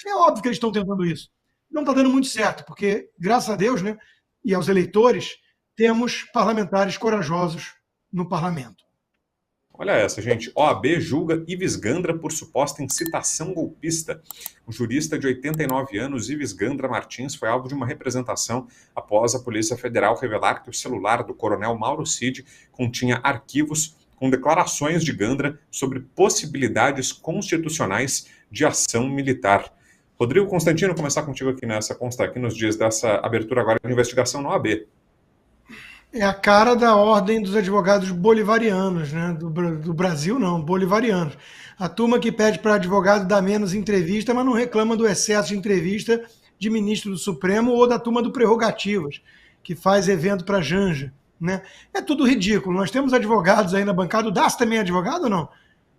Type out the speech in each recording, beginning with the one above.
É óbvio que eles estão tentando isso. Não está dando muito certo, porque, graças a Deus, né, e aos eleitores, temos parlamentares corajosos no parlamento. Olha essa, gente. OAB julga Ives Gandra por suposta incitação golpista. O jurista de 89 anos, Ives Gandra Martins, foi alvo de uma representação após a Polícia Federal revelar que o celular do coronel Mauro Cid continha arquivos com declarações de Gandra sobre possibilidades constitucionais de ação militar. Rodrigo Constantino, começar contigo aqui aqui nos dias dessa abertura agora de investigação na OAB. É a cara da ordem dos advogados bolivarianos, né? Do Brasil, não, bolivarianos. A turma que pede para advogado dar menos entrevista, mas não reclama do excesso de entrevista de ministro do Supremo ou da turma do Prerrogativas, que faz evento para Janja. Né? É tudo ridículo. Nós temos advogados aí na bancada. O Dácio também é advogado ou não?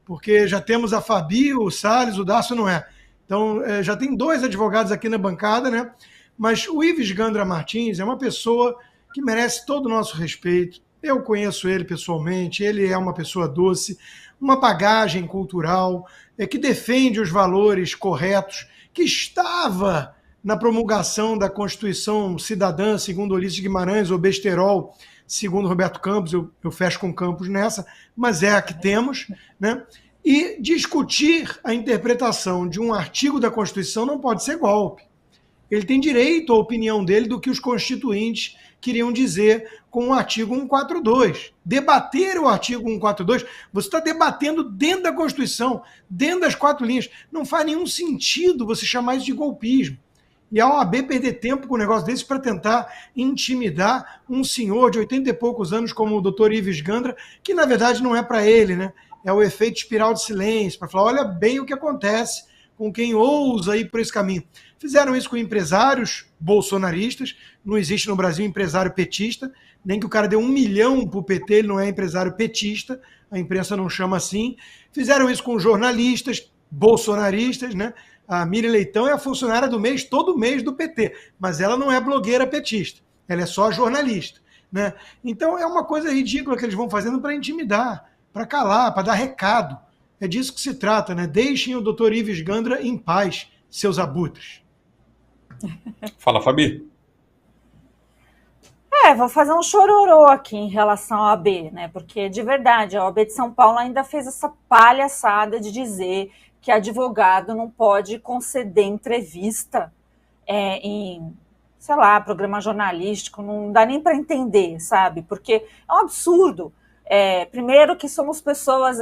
Porque já temos a Fabi, o Salles, o Dácio não é. Então, já tem 2 advogados aqui na bancada, né? Mas o Ives Gandra Martins é uma pessoa que merece todo o nosso respeito. Eu conheço ele pessoalmente, ele é uma pessoa doce, uma bagagem cultural, que defende os valores corretos, que estava na promulgação da Constituição Cidadã, segundo Ulisses Guimarães, ou Besterol, segundo Roberto Campos, eu fecho com Campos nessa, mas é a que temos, né? E discutir a interpretação de um artigo da Constituição não pode ser golpe. Ele tem direito à opinião dele do que os constituintes queriam dizer com o artigo 142. Debater o artigo 142, você está debatendo dentro da Constituição, dentro das 4 linhas. Não faz nenhum sentido você chamar isso de golpismo. E a OAB perder tempo com um negócio desse para tentar intimidar um senhor de 80 e poucos anos como o doutor Ives Gandra, que na verdade não é para ele, né? É o efeito espiral de silêncio, para falar, olha bem o que acontece com quem ousa ir por esse caminho. Fizeram isso com empresários bolsonaristas, não existe no Brasil empresário petista, nem que o cara dê 1 milhão para o PT, ele não é empresário petista, a imprensa não chama assim. Fizeram isso com jornalistas bolsonaristas, né? A Miriam Leitão é a funcionária do mês, todo mês do PT, mas ela não é blogueira petista, ela é só jornalista. Né? Então é uma coisa ridícula que eles vão fazendo para intimidar, para calar, para dar recado. É disso que se trata, né? Deixem o doutor Ives Gandra em paz, seus abutres. Fala, Fabi. Vou fazer um chororô aqui em relação à OAB, né? Porque, de verdade, a OAB de São Paulo ainda fez essa palhaçada de dizer que advogado não pode conceder entrevista em, sei lá, programa jornalístico, não dá nem para entender, sabe? Porque é um absurdo. Primeiro que somos pessoas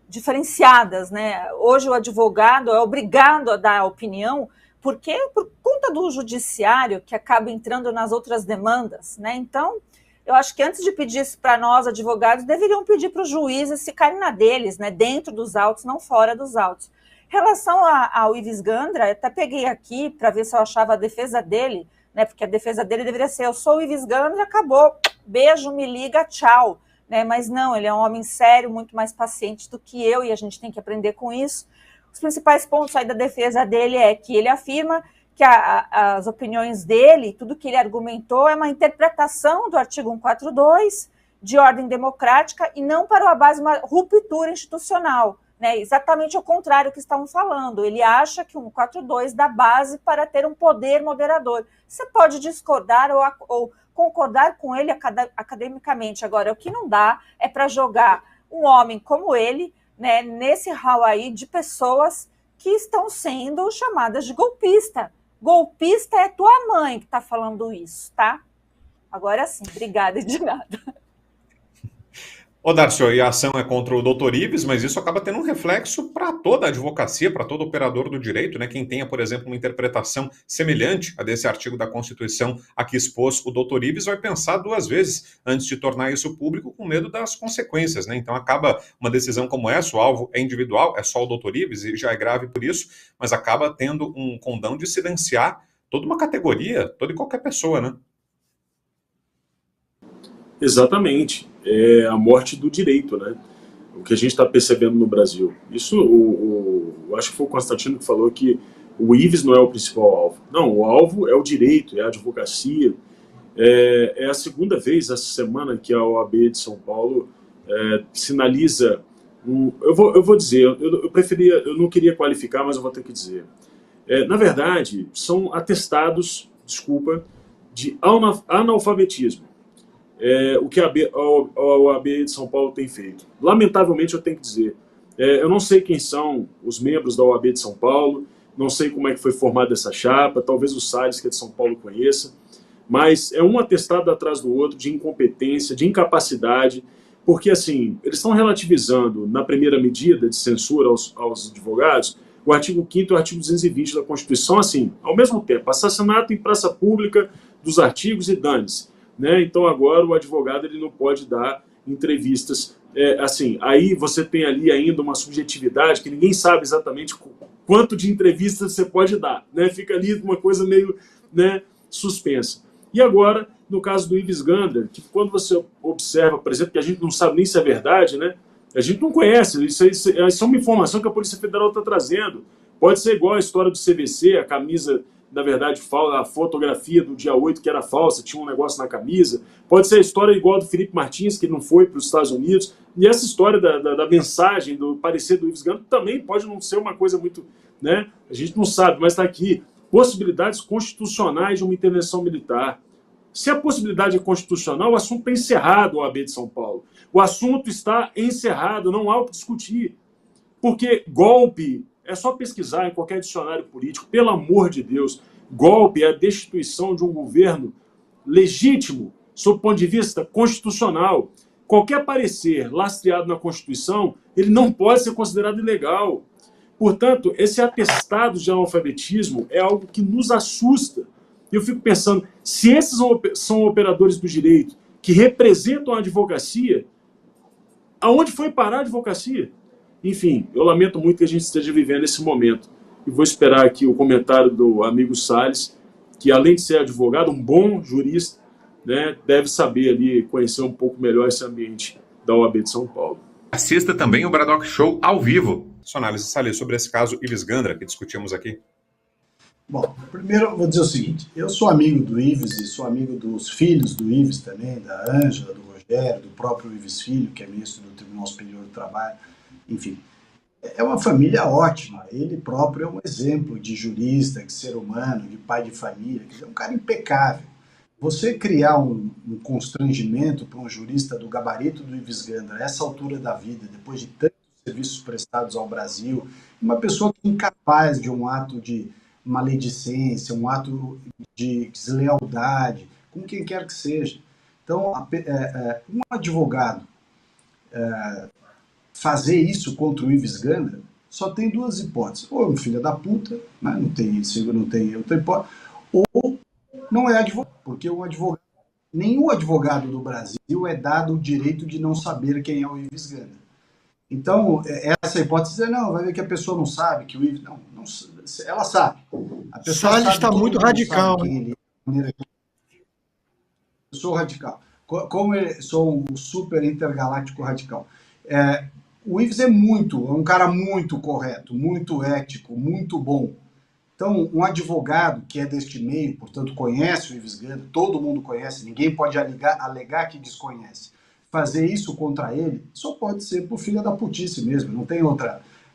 diferenciadas, né? Hoje o advogado é obrigado a dar opinião porque por conta do judiciário que acaba entrando nas outras demandas, né? Então, eu acho que antes de pedir isso para nós, advogados, deveriam pedir para os juízes ficarem na deles, né? Dentro dos autos, não fora dos autos. Em relação ao Ives Gandra, eu até peguei aqui para ver se eu achava a defesa dele, né? Porque a defesa dele deveria ser: eu sou o Ives Gandra, acabou, beijo, me liga, tchau. Né? Mas não, ele é um homem sério, muito mais paciente do que eu, e a gente tem que aprender com isso. Os principais pontos aí da defesa dele é que ele afirma que as opiniões dele, tudo que ele argumentou, é uma interpretação do artigo 142 de ordem democrática e não para a base de uma ruptura institucional. Né? Exatamente o contrário que estavam falando. Ele acha que o 142 dá base para ter um poder moderador. Você pode discordar ou concordar com ele academicamente. Agora, o que não dá é para jogar um homem como ele, né, nesse hall aí de pessoas que estão sendo chamadas de golpista. Golpista é tua mãe que está falando isso, tá? Agora sim, obrigada e de nada. Ô, Darcio, e a ação é contra o doutor Ives, mas isso acaba tendo um reflexo para toda a advocacia, para todo operador do direito, né? Quem tenha, por exemplo, uma interpretação semelhante a desse artigo da Constituição a que expôs o doutor Ives, vai pensar 2 vezes antes de tornar isso público, com medo das consequências, né? Então acaba uma decisão como essa, o alvo é individual, é só o doutor Ives, e já é grave por isso, mas acaba tendo um condão de silenciar toda uma categoria, toda e qualquer pessoa, né? Exatamente. É a morte do direito, né? O que a gente está percebendo no Brasil. Isso, eu acho que foi o Constantino que falou que o Ives não é o principal alvo. Não, o alvo é o direito, é a advocacia. É a segunda vez essa semana que a OAB de São Paulo sinaliza... eu vou dizer, eu não queria qualificar, mas eu vou ter que dizer. Na verdade, são atestados, desculpa, de analfabetismo. O que a OAB de São Paulo tem feito. Lamentavelmente, eu tenho que dizer, eu não sei quem são os membros da OAB de São Paulo, não sei como é que foi formada essa chapa, talvez o Salles, que é de São Paulo, conheça, mas é um atestado atrás do outro de incompetência, de incapacidade, porque, assim, eles estão relativizando, na primeira medida de censura aos advogados, o artigo 5º e o artigo 220 da Constituição, assim, ao mesmo tempo, assassinato em praça pública dos artigos e dane-se. Né? Então, agora, o advogado ele não pode dar entrevistas. Assim, aí você tem ali ainda uma subjetividade que ninguém sabe exatamente quanto de entrevistas você pode dar. Né? Fica ali uma coisa meio, né, suspensa. E agora, no caso do Ives Gandra, que quando você observa, por exemplo, que a gente não sabe nem se é verdade, né? A gente não conhece, isso é uma informação que a Polícia Federal está trazendo. Pode ser igual a história do CVC, a camisa, na verdade, a fotografia do dia 8 que era falsa, tinha um negócio na camisa. Pode ser a história igual do Felipe Martins, que não foi para os Estados Unidos. E essa história da mensagem, do parecer do Ives Gandra, também pode não ser uma coisa muito... Né? A gente não sabe, mas está aqui. Possibilidades constitucionais de uma intervenção militar. Se a possibilidade é constitucional, o assunto está encerrado, OAB de São Paulo. O assunto está encerrado, não há o que discutir. Porque golpe, é só pesquisar em qualquer dicionário político, pelo amor de Deus, golpe é a destituição de um governo legítimo, sob o ponto de vista constitucional. Qualquer parecer lastreado na Constituição, ele não pode ser considerado ilegal. Portanto, esse atestado de analfabetismo é algo que nos assusta. Eu fico pensando, se esses são operadores do direito que representam a advocacia, aonde foi parar a advocacia? Enfim, eu lamento muito que a gente esteja vivendo esse momento. E vou esperar aqui o comentário do amigo Salles, que além de ser advogado, um bom jurista, né, deve saber ali, conhecer um pouco melhor esse ambiente da OAB de São Paulo. Assista também o Bradock Show ao vivo. Sua análise, Salles, sobre esse caso Ives Gandra que discutimos aqui. Bom, primeiro eu vou dizer o seguinte, eu sou amigo do Ives e sou amigo dos filhos do Ives também, da Ângela, do Rogério, do próprio Ives Filho, que é ministro do Tribunal Superior do Trabalho, enfim. É uma família ótima, ele próprio é um exemplo de jurista, de ser humano, de pai de família, é um cara impecável. Você criar um constrangimento para um jurista do gabarito do Ives Gandra, a essa altura da vida, depois de tantos serviços prestados ao Brasil, uma pessoa que é incapaz de um ato de maledicência, um ato de deslealdade, com quem quer que seja. Então, um advogado fazer isso contra o Ives Gandra só tem duas hipóteses. Ou é um filho da puta, né? não tem outra hipótese, ou não é advogado, porque nenhum advogado do Brasil é dado o direito de não saber quem é o Ives Gandra. Então, essa hipótese não, vai ver que a pessoa não sabe que o Ives... Não, ela sabe. A pessoa Salles sabe, está muito radical. Eu sou radical. Como eu sou um super intergaláctico radical. O Ives é um cara muito correto, muito ético, muito bom. Então, um advogado que é deste meio, portanto, conhece o Ives Gandra, todo mundo conhece, ninguém pode alegar que desconhece. Fazer isso contra ele só pode ser por filha da putice mesmo,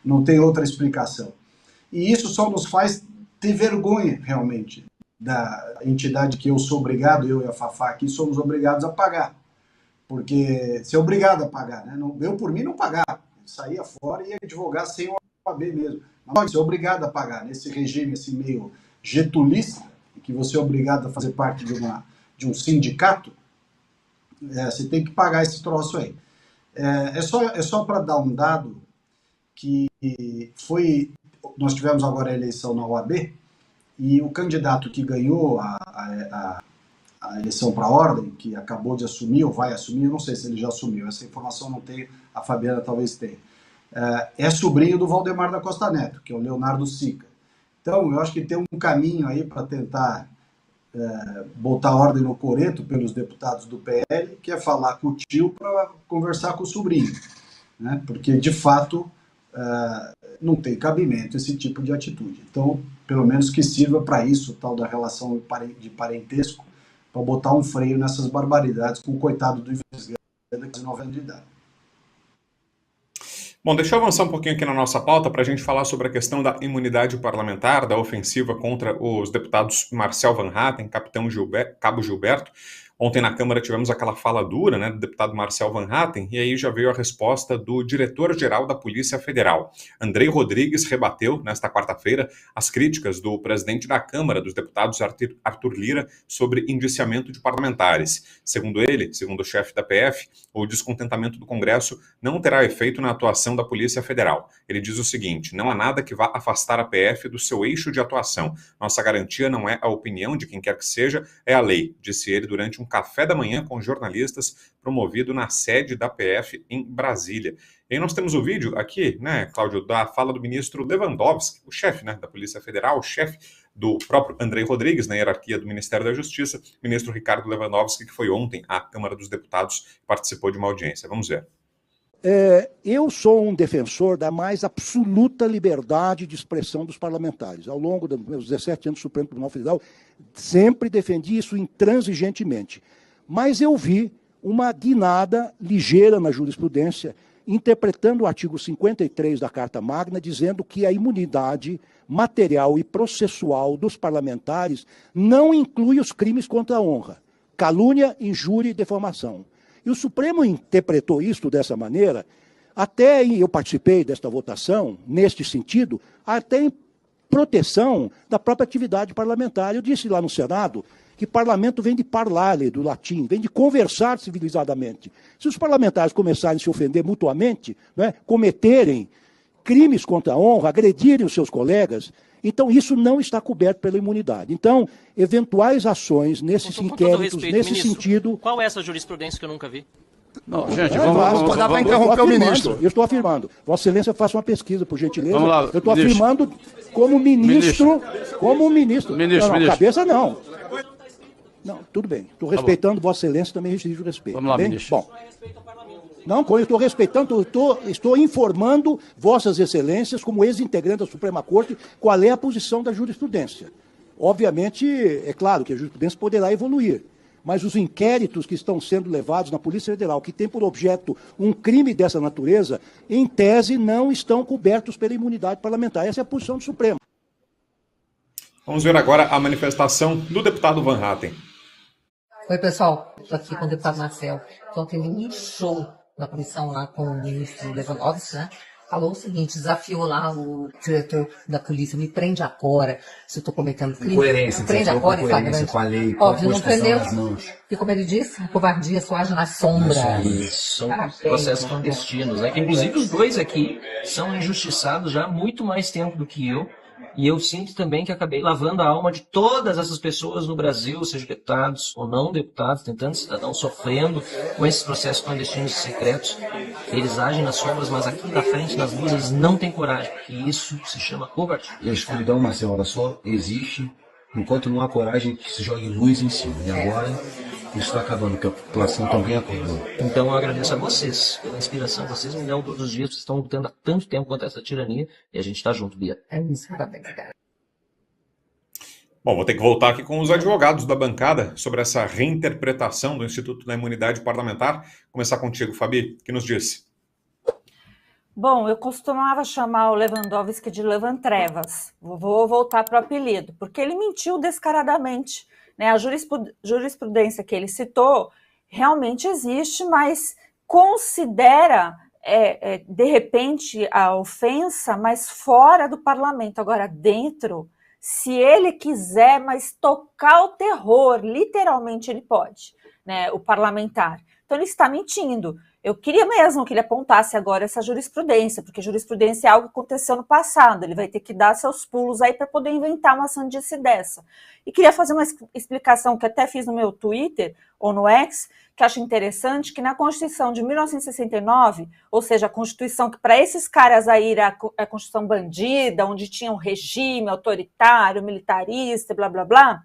não tem outra explicação. E isso só nos faz ter vergonha, realmente, da entidade que eu sou obrigado, eu e a Fafá aqui, somos obrigados a pagar. Porque ser obrigado a pagar, né? Eu, por mim, não pagava. Saía fora e ia advogar sem o OAB mesmo. Mas pode ser obrigado a pagar. Nesse regime assim, meio getulista, que você é obrigado a fazer parte de um sindicato, você tem que pagar esse troço aí. É só para dar um dado que nós tivemos agora a eleição na OAB e o candidato que ganhou a eleição para a ordem, que acabou de assumir ou vai assumir, eu não sei se ele já assumiu, essa informação não tenho, a Fabiana talvez tenha, é sobrinho do Valdemar da Costa Neto, que é o Leonardo Sica. Então, eu acho que tem um caminho aí para tentar botar ordem no coreto pelos deputados do PL, que é falar com o tio para conversar com o sobrinho, né? Porque, de fato, não tem cabimento esse tipo de atitude. Então, pelo menos que sirva para isso, tal da relação de parentesco, para botar um freio nessas barbaridades com o coitado do Ives Gandra, de 90 de idade. Bom, deixa eu avançar um pouquinho aqui na nossa pauta para a gente falar sobre a questão da imunidade parlamentar, da ofensiva contra os deputados Marcel Van Hatten, Cabo Gilberto. Ontem na Câmara tivemos aquela fala dura, né, do deputado Marcel Van Hatten, e aí já veio a resposta do diretor-geral da Polícia Federal. Andrei Rodrigues rebateu, nesta quarta-feira, as críticas do presidente da Câmara dos Deputados, Arthur Lira, sobre indiciamento de parlamentares. Segundo ele, segundo o chefe da PF, o descontentamento do Congresso não terá efeito na atuação da Polícia Federal. Ele diz o seguinte: não há nada que vá afastar a PF do seu eixo de atuação. Nossa garantia não é a opinião de quem quer que seja, é a lei, disse ele durante um café da manhã com jornalistas promovido na sede da PF em Brasília. E aí nós temos o vídeo aqui, né, Cláudio, da fala do ministro Lewandowski, o chefe, né, da Polícia Federal, o chefe do próprio Andrei Rodrigues, na hierarquia do Ministério da Justiça, ministro Ricardo Lewandowski, que foi ontem à Câmara dos Deputados, participou de uma audiência. Vamos ver. Eu sou um defensor da mais absoluta liberdade de expressão dos parlamentares. Ao longo dos meus 17 anos no Supremo Tribunal Federal, sempre defendi isso intransigentemente. Mas eu vi uma guinada ligeira na jurisprudência, interpretando o artigo 53 da Carta Magna, dizendo que a imunidade material e processual dos parlamentares não inclui os crimes contra a honra, calúnia, injúria e defamação. E o Supremo interpretou isso dessa maneira, até eu participei desta votação, neste sentido, até em proteção da própria atividade parlamentar. Eu disse lá no Senado que parlamento vem de parlare, do latim, vem de conversar civilizadamente. Se os parlamentares começarem a se ofender mutuamente, né, cometerem crimes contra a honra, agredirem os seus colegas, então isso não está coberto pela imunidade. Então, eventuais ações nesses inquéritos, nesse sentido... Qual é essa jurisprudência que eu nunca vi? Não, gente, vamos dar para interromper o ministro. Eu estou afirmando. Vossa Excelência, faça uma pesquisa, por gentileza. Vamos lá, eu estou afirmando como ministro. Como ministro. Não, cabeça não. Não, tudo bem. Estou respeitando Vossa Excelência, também exijo respeito. Vamos lá, bem? ministro. Bom. Não, eu estou respeitando, estou informando Vossas Excelências, como ex-integrante da Suprema Corte, qual é a posição da jurisprudência. Obviamente, é claro que a jurisprudência poderá evoluir, mas os inquéritos que estão sendo levados na Polícia Federal, que tem por objeto um crime dessa natureza, em tese não estão cobertos pela imunidade parlamentar. Essa é a posição do Supremo. Vamos ver agora a manifestação do deputado Van Hatten. Oi, pessoal. Estou aqui com o deputado Marcel. Então, teve um show na comissão lá com o ministro Lewandowski, né? Falou o seguinte, desafiou lá o diretor da polícia, me prende agora se eu estou cometendo crime. Coerência, prende agora e flagrante. Com a lei, óbvio, não prendeu. E como ele disse, covardia só age na sombra. São processos clandestinos, né? Inclusive os dois aqui são injustiçados já há muito mais tempo do que eu. E eu sinto também que acabei lavando a alma de todas essas pessoas no Brasil, sejam deputados ou não deputados, tentando cidadãos sofrendo com esses processos clandestinos e secretos. Eles agem nas sombras, mas aqui na frente, nas luzes, eles não têm coragem, porque isso se chama covardia. E a escuridão, Marcelo, ela só existe enquanto não há coragem que se jogue luz em cima. E agora isso está acabando, porque a população também acordou. Então eu agradeço a vocês pela inspiração. Vocês me dão todos os dias, vocês estão lutando há tanto tempo contra essa tirania e a gente está junto, Bia. É isso, parabéns, cara. Bom, vou ter que voltar aqui com os advogados da bancada sobre essa reinterpretação do Instituto da Imunidade Parlamentar. Começar contigo, Fabi, que nos disse? Bom, eu costumava chamar o Lewandowski de Levantrevas. Vou voltar para o apelido, porque ele mentiu descaradamente. Né? A jurisprudência que ele citou realmente existe, mas considera, de repente, a ofensa, mas fora do parlamento. Agora, dentro, se ele quiser, mas tocar o terror, literalmente ele pode, né? O parlamentar. Então, ele está mentindo. Eu queria mesmo que ele apontasse agora essa jurisprudência, porque jurisprudência é algo que aconteceu no passado, ele vai ter que dar seus pulos aí para poder inventar uma sandice dessa. E queria fazer uma explicação que até fiz no meu Twitter, ou no X, que acho interessante, que na Constituição de 1969, ou seja, a Constituição que para esses caras aí era a Constituição bandida, onde tinha um regime autoritário, militarista, blá, blá, blá,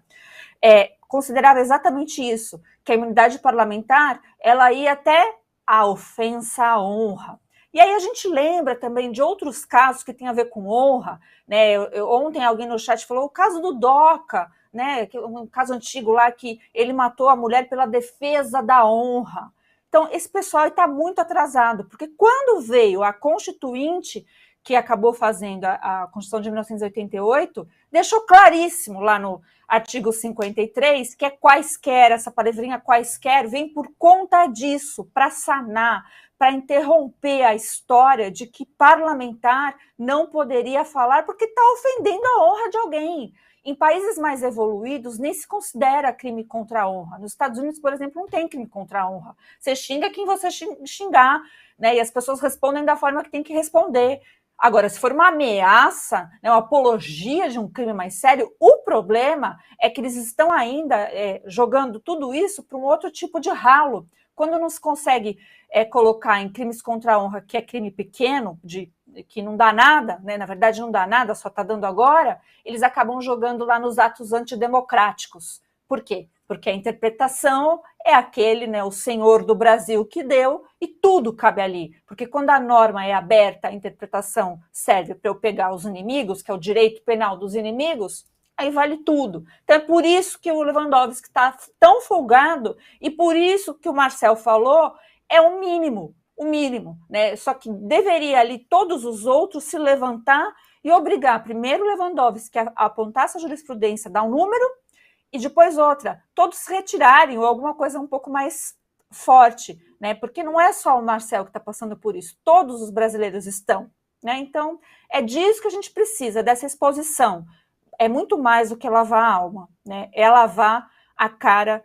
considerava exatamente isso, que a imunidade parlamentar, ela ia até a ofensa à honra. E aí a gente lembra também de outros casos que tem a ver com honra, né? Ontem alguém no chat falou o caso do Doca, né? Um caso antigo lá que ele matou a mulher pela defesa da honra. Então, esse pessoal está muito atrasado, porque quando veio a Constituinte, que acabou fazendo a Constituição de 1988, deixou claríssimo lá no artigo 53 que é quaisquer, essa palavrinha quaisquer vem por conta disso, para sanar, para interromper a história de que parlamentar não poderia falar porque está ofendendo a honra de alguém. Em países mais evoluídos, nem se considera crime contra a honra. Nos Estados Unidos, por exemplo, não tem crime contra a honra. Você xinga quem você xingar, né? E as pessoas respondem da forma que tem que responder. Agora, se for uma ameaça, né, uma apologia de um crime mais sério, o problema é que eles estão ainda jogando tudo isso para um outro tipo de ralo. Quando não se consegue colocar em crimes contra a honra, que é crime pequeno, que não dá nada, né? Na verdade não dá nada, só está dando agora, eles acabam jogando lá nos atos antidemocráticos. Por quê? Porque a interpretação é aquele, né, o senhor do Brasil que deu, e tudo cabe ali. Porque quando a norma é aberta, a interpretação serve para eu pegar os inimigos, que é o direito penal dos inimigos, aí vale tudo. Então é por isso que o Lewandowski está tão folgado, e por isso que o Marcel falou, é o mínimo, né? Só que deveria ali todos os outros se levantar e obrigar primeiro o Lewandowski a apontar essa jurisprudência, dar um número, e depois outra, todos se retirarem ou alguma coisa um pouco mais forte, né? Porque não é só o Marcel que está passando por isso, todos os brasileiros estão, né? Então é disso que a gente precisa, dessa exposição. É muito mais do que lavar a alma, né? É lavar a cara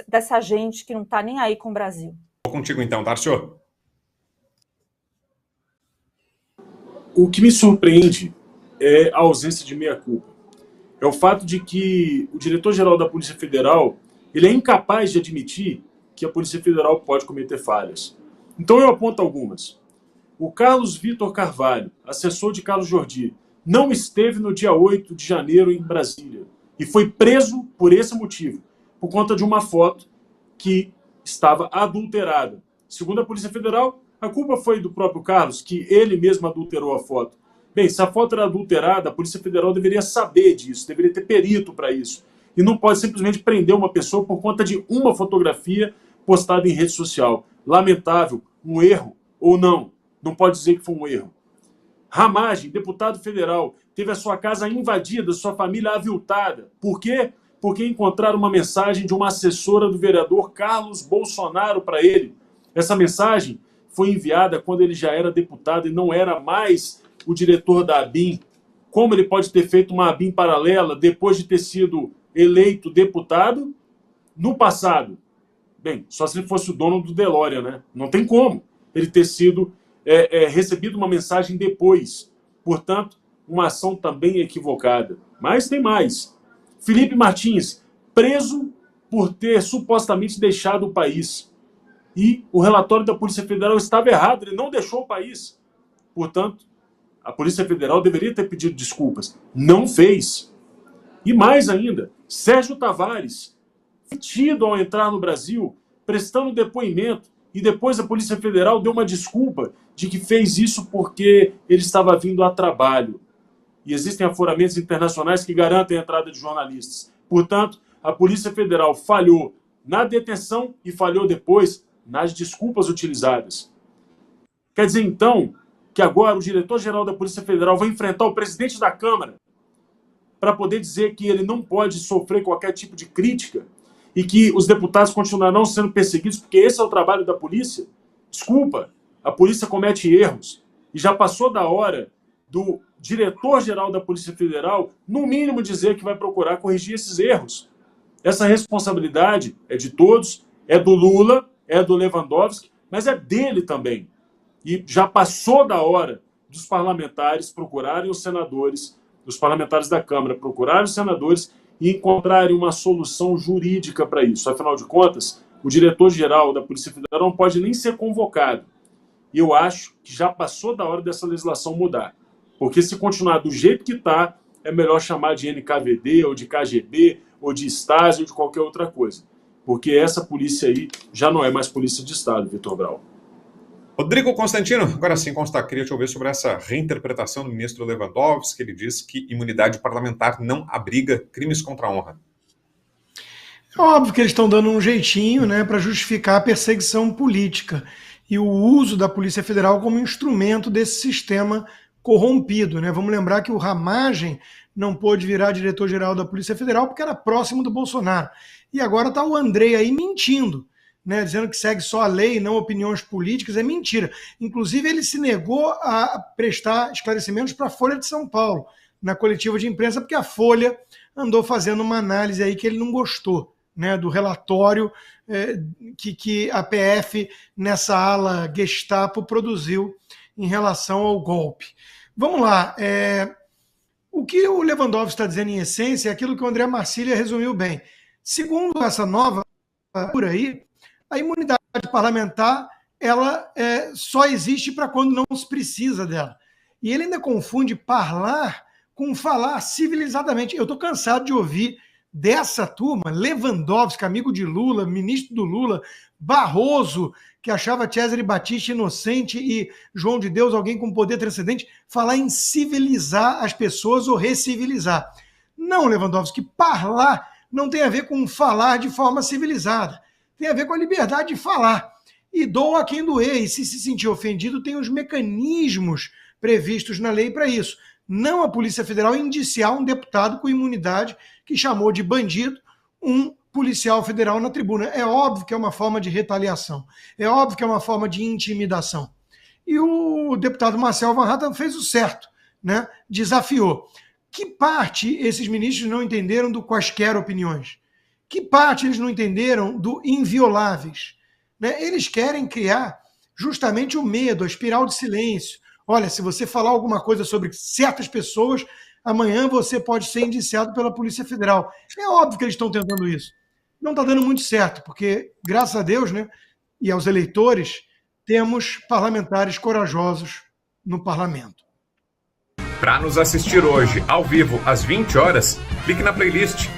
dessa gente que não está nem aí com o Brasil. Vou contigo então, Darcio. O que me surpreende é a ausência de meia-culpa. É o fato de que o diretor-geral da Polícia Federal ele é incapaz de admitir que a Polícia Federal pode cometer falhas. Então eu aponto algumas. O Carlos Vitor Carvalho, assessor de Carlos Jordi, não esteve no dia 8 de janeiro em Brasília e foi preso por esse motivo, por conta de uma foto que estava adulterada. Segundo a Polícia Federal, a culpa foi do próprio Carlos, que ele mesmo adulterou a foto. Bem, se a foto era adulterada, a Polícia Federal deveria saber disso, deveria ter perito para isso. E não pode simplesmente prender uma pessoa por conta de uma fotografia postada em rede social. Lamentável, um erro ou não. Não pode dizer que foi um erro. Ramagem, deputado federal, teve a sua casa invadida, sua família aviltada. Por quê? Porque encontraram uma mensagem de uma assessora do vereador Carlos Bolsonaro para ele. Essa mensagem foi enviada quando ele já era deputado e não era mais o diretor da ABIN. Como ele pode ter feito uma ABIN paralela depois de ter sido eleito deputado no passado? Bem, só se ele fosse o dono do DeLorean, né? Não tem como ele ter sido recebido uma mensagem depois. Portanto, uma ação também equivocada. Mas tem mais. Felipe Martins, preso por ter supostamente deixado o país. E o relatório da Polícia Federal estava errado, ele não deixou o país. Portanto, a Polícia Federal deveria ter pedido desculpas. Não fez. E mais ainda, Sérgio Tavares, detido ao entrar no Brasil, prestando depoimento, e depois a Polícia Federal deu uma desculpa de que fez isso porque ele estava vindo a trabalho. E existem aforamentos internacionais que garantem a entrada de jornalistas. Portanto, a Polícia Federal falhou na detenção e falhou depois nas desculpas utilizadas. Quer dizer, então, que agora o diretor-geral da Polícia Federal vai enfrentar o presidente da Câmara para poder dizer que ele não pode sofrer qualquer tipo de crítica e que os deputados continuarão sendo perseguidos porque esse é o trabalho da polícia? Desculpa, a polícia comete erros e já passou da hora do diretor-geral da Polícia Federal, no mínimo, dizer que vai procurar corrigir esses erros. Essa responsabilidade é de todos, é do Lula, é do Lewandowski, mas é dele também. E já passou da hora dos parlamentares procurarem os senadores, dos parlamentares da Câmara procurarem os senadores e encontrarem uma solução jurídica para isso. Afinal de contas, o diretor-geral da Polícia Federal não pode nem ser convocado. E eu acho que já passou da hora dessa legislação mudar. Porque se continuar do jeito que está, é melhor chamar de NKVD, ou de KGB, ou de Stasi, ou de qualquer outra coisa. Porque essa polícia aí já não é mais polícia de Estado, Vitor Brau. Rodrigo Constantino, agora sim, queria te ouvir sobre essa reinterpretação do ministro Lewandowski, que ele diz que imunidade parlamentar não abriga crimes contra a honra. É óbvio que eles estão dando um jeitinho, né, para justificar a perseguição política e o uso da Polícia Federal como instrumento desse sistema corrompido, né? Vamos lembrar que o Ramagem não pôde virar diretor-geral da Polícia Federal porque era próximo do Bolsonaro. E agora está o Andrei aí mentindo, né, dizendo que segue só a lei e não opiniões políticas. É mentira. Inclusive, ele se negou a prestar esclarecimentos para a Folha de São Paulo, na coletiva de imprensa, porque a Folha andou fazendo uma análise aí que ele não gostou, né, do relatório que a PF, nessa ala Gestapo, produziu em relação ao golpe. Vamos lá. O que o Lewandowski está dizendo, em essência, é aquilo que o André Marcília resumiu bem. Segundo essa nova por aí, a imunidade parlamentar ela só existe para quando não se precisa dela. E ele ainda confunde parlar com falar civilizadamente. Eu estou cansado de ouvir dessa turma, Lewandowski, amigo de Lula, ministro do Lula, Barroso, que achava Cesare Battisti inocente e João de Deus alguém com poder transcendente, falar em civilizar as pessoas ou recivilizar. Não, Lewandowski, parlar não tem a ver com falar de forma civilizada. Tem a ver com a liberdade de falar. E doa a quem doer. E se sentir ofendido, tem os mecanismos previstos na lei para isso. Não a Polícia Federal indiciar um deputado com imunidade que chamou de bandido um policial federal na tribuna. É óbvio que é uma forma de retaliação. É óbvio que é uma forma de intimidação. E o deputado Marcel Van Hatten fez o certo, né? Desafiou. Que parte esses ministros não entenderam do quaisquer opiniões? Que parte eles não entenderam do invioláveis? Né? Eles querem criar justamente o medo, a espiral de silêncio. Olha, se você falar alguma coisa sobre certas pessoas, amanhã você pode ser indiciado pela Polícia Federal. É óbvio que eles estão tentando isso. Não está dando muito certo, porque, graças a Deus, né, e aos eleitores, temos parlamentares corajosos no parlamento. Para nos assistir hoje, ao vivo, às 20 horas, clique na playlist.